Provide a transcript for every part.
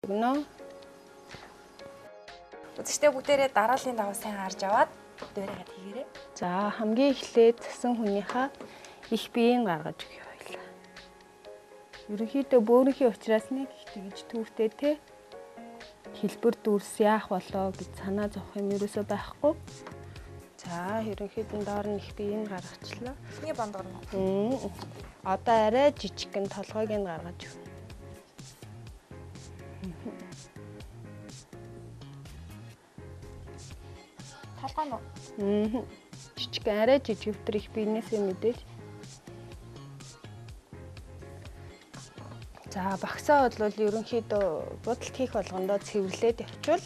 Өгнө. Үзэгчтэй бүгдээрээ дарааллын дагуу сайн харж аваад дээрээгээд хийгээрэй. За хамгийн эхлээд цасан хүнийхээ их биеийг гаргаж өгье хоёлаа. Ерөнхийдөө бөөрийнхээ учраас нэг их тэгж түүхтэй те хэлбэр дүрс яах болоо гэж санаа зовох юм ерөөсөө байхгүй. За ерөнхийдөө доор нь их биеийг гаргачлаа. Эхний бондгор нь. Одоо арай жижигхэн толгойг нь гаргаж өгнө. Толгой нь. Жижиг арай жижиг өвтөр их биенээсээ мэдээж. За багсаа бол ерөнхийдөө будалт хийх болгондоо цэвэрлээд явчвал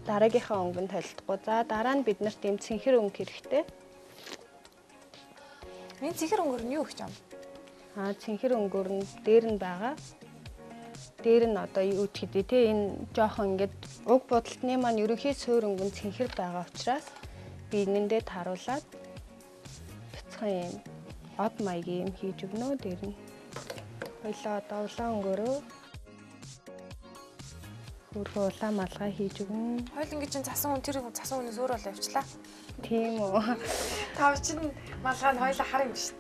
дараагийнхаа өнгөнд толдохгүй. За дараа нь бид нарт юм цэнхэр өнгө хэрэгтэй. Энэ цэнхэр өнгөр нь юу гэж юм? Цэнхэр өнгөөр нь дээр нь байгаа. Дээр нь одоо юу ч гэдэг те энэ жоохон ингээд уг будалтны маань ерөнхий суур өнгөнд цэнхэр байгаа учраас би энэндээ таруулаад бяцхан юм од маягийн юм хийж өгнө дээр нь. Хоёлаа одоо улаан өнгөөрөө хөрхөө улаан малгай хийж өгнө. Хойл ингэ чинь цасан хүн тэр цасан хүнээс өөр болоо явчлаа. Тийм үү. Тав чинь малгай нь хоёлаа хар юм биш.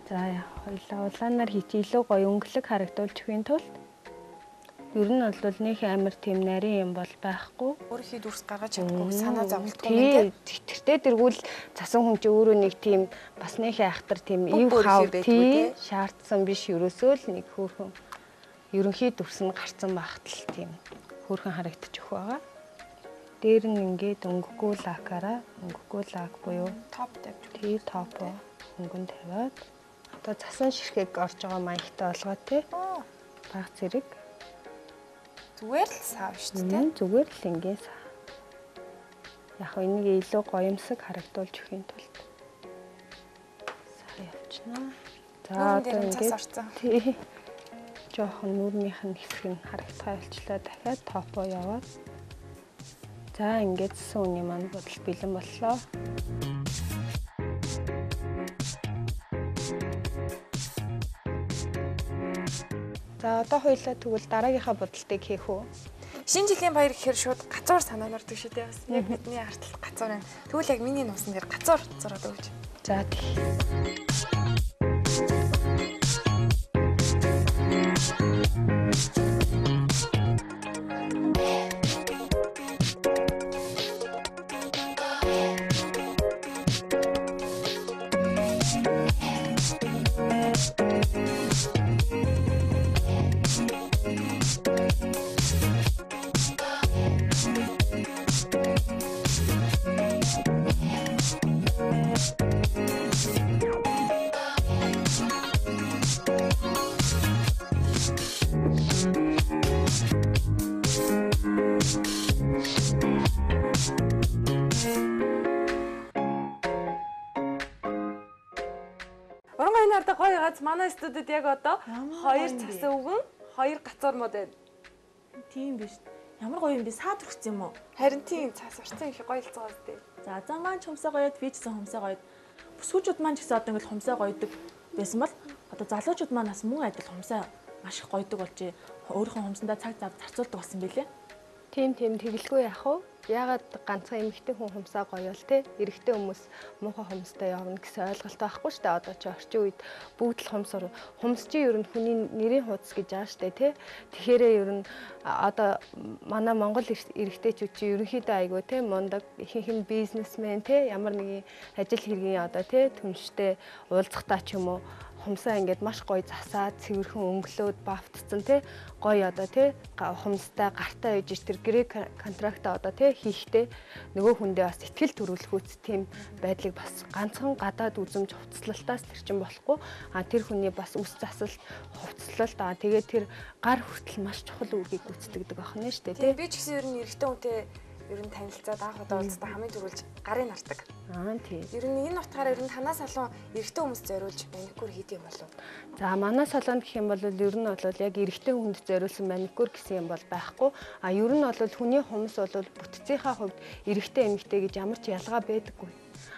За яа хоёлаа улаанаар хийж илүү гоё өнгөлөг харагдуулж өгхийн тулд ер нь бол нэг амар тийм нарийн юм бол байхгүй. Өөрийнхөө дүрс гаргаж чадахгүй санаа зовлтгүй юм ингээд. Тэгтэртэй тэргүүл цасан хүн чи өөрөө нэг тийм бас нэг айхтар тийм ив хав тий шаардсан биш ерөөсөө л нэг хөөрхөн ерөнхий дүрс нь гарцсан багтал тийм хөөрхөн харагдчих байгаа. Дээр нь ингээд өнгөгүй лакаараа өнгөгүй лак буюу топ тавьж тий топ өнгөнд тавиад одоо цасан ширхэг орж байгаа маягтай болгоо тий. Баг зэрэг зүгээр л сав шүү дээ. Зүгээр л ингийн сав. Яг энийг илүү гоёмсог харагдуулж өгхийн тулд сав явуулчихна. За одоо ингээд жоохон нүрнийх нь хэсэг нь харагдахаа болчлаа. Дахиад топоо яваад. За ингээд сүүний маань бодол бэлэн боллоо. За одоо хоёлаа тэгвэл дараагийнхаа бодолтыг хийх үү? Шинэ жилийн баяр гэхээр шууд гацуур санаа нордог шүү дээ. Бас яг бидний артал гацуур байна. Тэгвэл яг миний нуусан дээр гацуур зураад өгч. За тий. Манай студид яг одоо хоёр цасан өвгөн, хоёр гацуур мод байна. Тийм биш. Ямар гоё юм бэ? Саад хүрсэн юм уу? Харин тийм цас урцсан их гоёлцоо үстэй. За маань ч хумсаа гоёд, би ч гэсэн хумсаа гоёд. Бүсгүүчүүд маань ч гэсэн одоо ингээл хумсаа гоёдаг байсан бол одоо залуучууд маань бас мөн адил хумсаа маш их гоёдаг болж өөрийнхөө хумсандаа цаг зав зарцуулдаг болсон билээ. Тийм тэгэлгүй яах вэ? Ягаад ганцхан эмэгтэй хүн хумсаа гоёол те эрэгтэй хүмүүс муухай хумстай явна гэсэн ойлголт байхгүй шүү дээ. Одоо чи орчин үед бүгд л хумс чи ер нь хүний нэрийн хуудас гэж байгаа шүү дээ те. Тэгэхээр ер нь одоо манай Монгол эрэгтэйчүүд чи ерөнхийдөө айгүй те мундаг ихэнх нь бизнесмен те ямар нэгэн ажил хэргийн одоо те түнштэй уулзахтаа ч юм уу хумсаа ингээд маш гоё засаад цэвэрхэн өнгөлөөд бафтцсан тий гоё одоо тий хумстай гартаа үйж тэр грек контракта одоо тий хийхдээ нөгөө хүндээ бас ихтгэл төрүүлэхүүц тийм байдлыг бас ганцхан гадаад үзэмж хувцлалтаас тэр чинь болохгүй тэр хүний бас үс засалт хувцлалт тэгээд тэр гар хүртэл маш чухал үүргийг гүйцэтгэдэг байна шүү дээ тий би ч гэсэн ер нь эрэгтэй хүнтэй ер нь танилцаад анх удаа уулзалтаа хамгийн түрүүлж гарын нардаг. Тийм. Ер нь энэ утгаараа ер нь танаас салуун эрэгтэй хүмүүс зориулж маникюр хийдэг юм болов уу? За манай салонд гэх юм бол ер нь бол яг эрэгтэй хүнд зориулсан маникюр гэсэн юм бол байхгүй. Ер нь бол хүний хумс бол бүтцийнхаа хувьд эрэгтэй эмэгтэй гэж ямар ч ялгаа байдаггүй.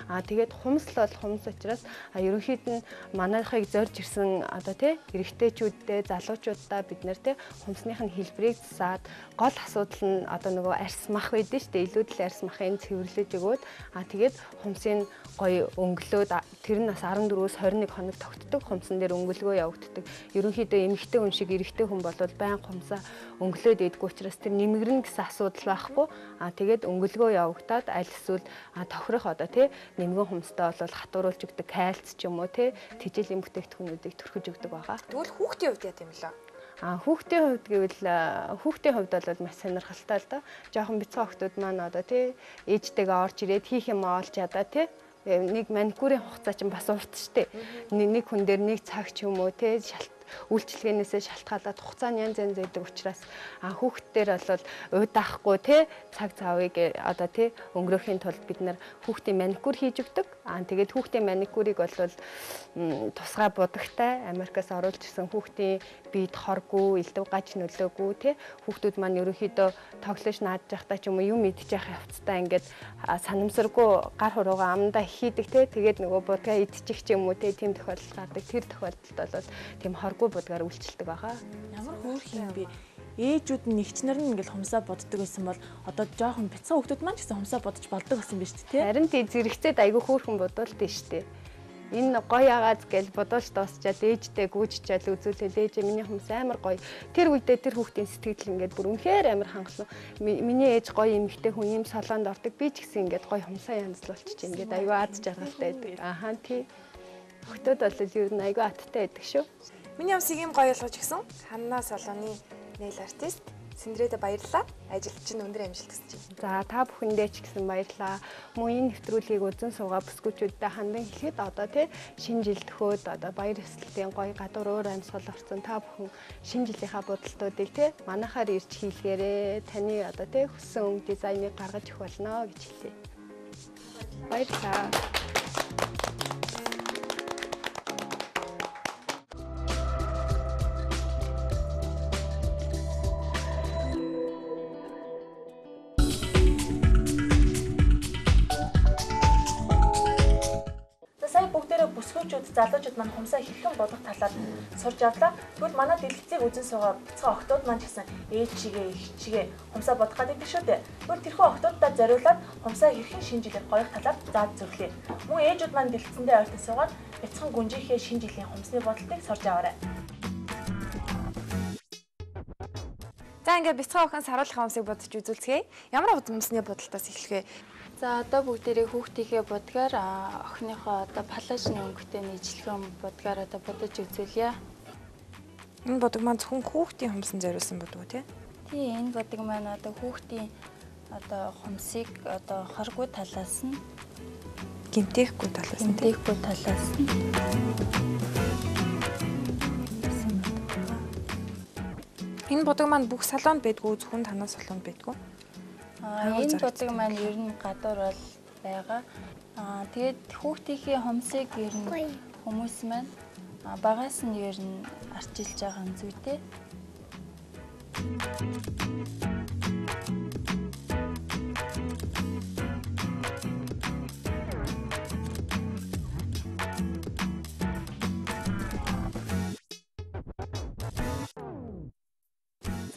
Тэгээд хумс л бол хумс учраас ерөнхийд нь манайхыг зорж ирсэн одоо тий эрэгтэйчүүдтэй залуучуудаа бид нэр тий хумсных нь хэлбэрийг засаад гол асуудал нь одоо нөгөө арьс мах байдэн шүү дээ. Илүүдэл арьс махыг цэвэрлэж өгөөд тэгээд хумсын гоё өнгөлөөд тэр нь бас 14-өөс 21 хоног тогтдог хумсан дээр өнгөлгөө явагддаг. Ерөнхийдөө эмэгтэй хүн шиг эрэгтэй хүн бол байн хумсаа өнгөлөөд идэггүй учраас тэр нэмгэрнэ гэсэн асуудал байхгүй. Тэгээд өнгөлгөө явагдаад аль эсвэл тохирох одоо тий нэмгэн хумстай бол хатууруулж өгдөг кальц ч юм уу тий тэжээлийн бүтээгдэхүүнүүдийг төрхөж өгдөг байгаа. Тэгвэл хүүхдийн хувьд яа гэм лээ? Хүүхдийн хувьд гэвэл хүүхдийн хувьд бол маш сонирхолтой л доо. Жохон бяцхан хүүхдүүд маань одоо тий ээжтэйгээ орж ирээд хийх юм олж ядаа тий нэг маникюрын хугацаа чинь бас урт штэ. Нэг хүн дээр нэг цаг ч юм уу тий үйлчлэгээнээсээ шалтгаалаад хугацааны янз янз байдаг учраас хүүхдтэр бол уйдаахгүй тий цаг цаавыг одоо тий өнгөрөөхийн тулд бид нар хүүхдийн маникюр хийж өгдөг. Тэгээд хүүхдийн маникюрыг бол тусгай будагтай Америкаас оруулж ирсэн хүүхдийн биед хоргүй, элдв гаж нөлөөгүй тий хүүхдүүд маань ерөнхийдөө тоглож наадж явахдаа ч юм уу юм идчих явцдаа ингээд санамсаргүй гар хуруугаа амандаа хийдэг тий тэгээд нөгөө будгаа идчих ч юм уу тий тийм тохиолдол гардаг. Тэр тохиолдолд бол тийм хоргүй будгаар үйлчилдэг байгаа. Ямар хөөрхөн би ээжүүд нь нэгчнэр нь ингээл хумсаа боддог байсан бол одоо жоохон бяцхан хүүхдүүд маань ч гэсэн хумсаа бодож болдог байсан биз дээ тий. Харин тий зэрэгцээд айгүй хөөрхөн бодуулт нь штэ. Энэ гоё агааз гэл бодуулж дуусчаад ээжтэй гүйжчээл үзүүлээд ээж миний хумс амар гоё. Тэр үедээ тэр хүүхдийн сэтгэл ингээд бүр үнэхээр амар хангалуун. Миний ээж гоё эмэгтэй хүн юм солонд ордог. Би ч гэсэн ингээд гоё хумсаа янзлуулчих чинь ингээд айгүй аз жаргалтай байдаг. Тий. Хүүхдүүд бол ер нь айгүй аттай байдаг шүү. Миний юмсыг юм гоё ойлгож гисэн. Ханна Солоны nail artist Синдрээд баярлалаа. Ажилд чинь өндөр амжилт хүсэж байна. За та бүхэндээ ч гэсэн баярлалаа. Мөн энэ нэвтрүүлгийг үзэн суугаа бүсгүүчүүдтэй хандан хэлэхэд одоо тий шинэ жил төхөөд одоо баяр ёслолтын гоё гадуур өөр амьсгал орсон та бүхэн шинэ жилийнхаа бодолтуудыг тий манайхаар ирж хийлгээрэй. Таны одоо тий хүссэн өнгө дизайныг гаргаж өгөх болно гэж хэлье. Баярлалаа. Бүсгүүчүүд залуучууд маань хумсаа хэрхэн бодох талаар сурж авлаа. Тэгвэл манай дэлгэцийг үзэн суугаа бяцхан охтууд маань ч гэсэн ээж чигээ, их чигээ хумсаа бодох гэдэг шүү дээ. Тэгвэл тэрхүү охтуудаа зориулаад хумсаа хэрхэн шинжилэх гоёх талаар зааж зөвлөе. Мөн ээжүүд маань дэлгэцэндээ ойртон суугаад бяцхан гүнжийнхээ шинэ жилийн хумсны бодолтыг сурж аваарай. За ингээд бяцхан охин саруулхаа хумсыг бодож үзүүлцгээе. Ямар хумсны бодолтоос эхлэх вэ? За одоо бүгдээрээ хүүхдийнхээ будгаар охиныхоо одоо палашны өнгөтэй нийжлэхэн будгаар одоо бодож үзүүлье. Энэ будаг маань зөвхөн хүүхдийн хумсан зориулсан будаг үү тий? Тий, энэ будаг маань одоо хүүхдийн одоо хумсыг одоо хоргүй талаас нь гэмтээхгүй талаас нь тий. Гэмтээхгүй талаас нь. Энэ будаг маань бүх салонд байдгүй зөвхөн танаа салонд байдгүй. Энэ будаг маань ер нь гадуур бол байгаа. Тэгээд хүүхдийнхээ хумсыг ер нь хүмүүс маань багаас нь ер нь арчилж байгаа юм зүйтэй.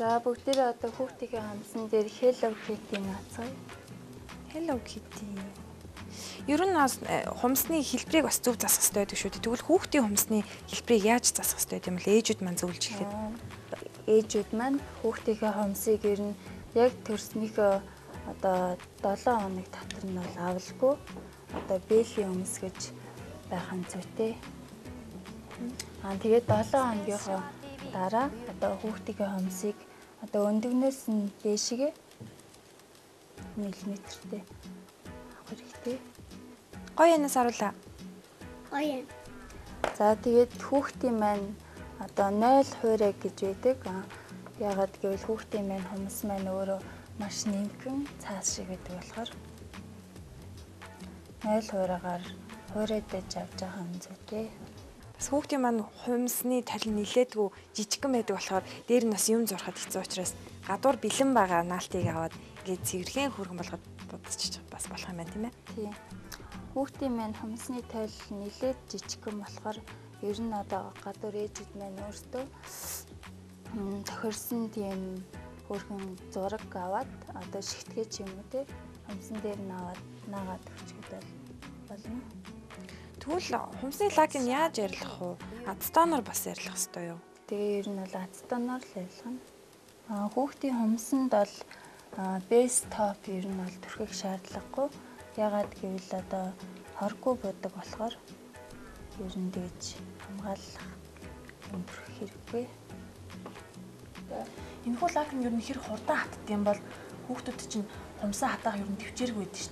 За бүгдээрээ одоо хүүхдийнхээ хамсан дээр Hello Kitty наацгаая. Hello Kitty. Ер нь хумсны хэлбэрийг бас зөв засах хэрэгтэй байдаг шүү дээ. Тэгвэл хүүхдийн хумсны хэлбэрийг яаж засах хэрэгтэй юм бэ? Ээжүүд маань зөвлөж хэлээд. Ээжүүд маань хүүхдийнхээ хумсыг ер нь яг төрснийхөө одоо 7 хоног татар нь бол авалгүй. Одоо бэлийн өмс гэж байх нь зүйтэй. Тэгээд 7 хоногийнхоо дараа одоо хүүхдийнхээ хумсыг одоо өндөгнөөс нь дээшгээ миллиметртэй авах хэрэгтэй. Гоё янаас харуулаа. Гоё. За тэгээд хүүхдийн маань одоо 0 хуурай гэж байдаг. Ягаад гэвэл хүүхдийн маань хумс маань өөрөө маш нэмгэн цаас шиг байдаг болохоор 0 хуурайгаар хуурайдаж авч байгаа юм зүйтэй. Бас хүүхдийн маань хумсны талин нилээдгүй жижигхэн байдаг болохоор дээр нь бас юм зурхад хэцүү учраас гадуур бэлэн байгаа наалтыг аваад ингээд цэвэрхэн хөргөн болгоод будчих бас болох юм байна тийм ээ. Тийм. Хүүхдийн маань хумсны тойл нэлээд жижигхэн болохоор ер нь одоо гадуур ээжүүд маань өөртөө тохирсон тийм хөрхөн зураг аваад одоо шигтгээ ч юм уу те хумсан дээр нь аваад наагаад өгчөд болно. Тэгвэл хумсны лакийг яаж арилгах вэ? Ацетоноор бас арилгах ёстой юу? Тэгээ ер нь бол ацетоноор л арилгана. Хүүхдийн хумсанд бол бейс топ ер нь бол түрхэх шаардлагагүй. Ягаад гэвэл одоо хоргүй будаг болохоор ер нь тэгж хамгаалах юм түрхэх хэрэггүй. Энэ хүү лак нь ер нь хэр хурдан хатдаг юм бол хүүхдүүд чинь хумсаа хатаах ер нь төвчээргүй байдаг шүү.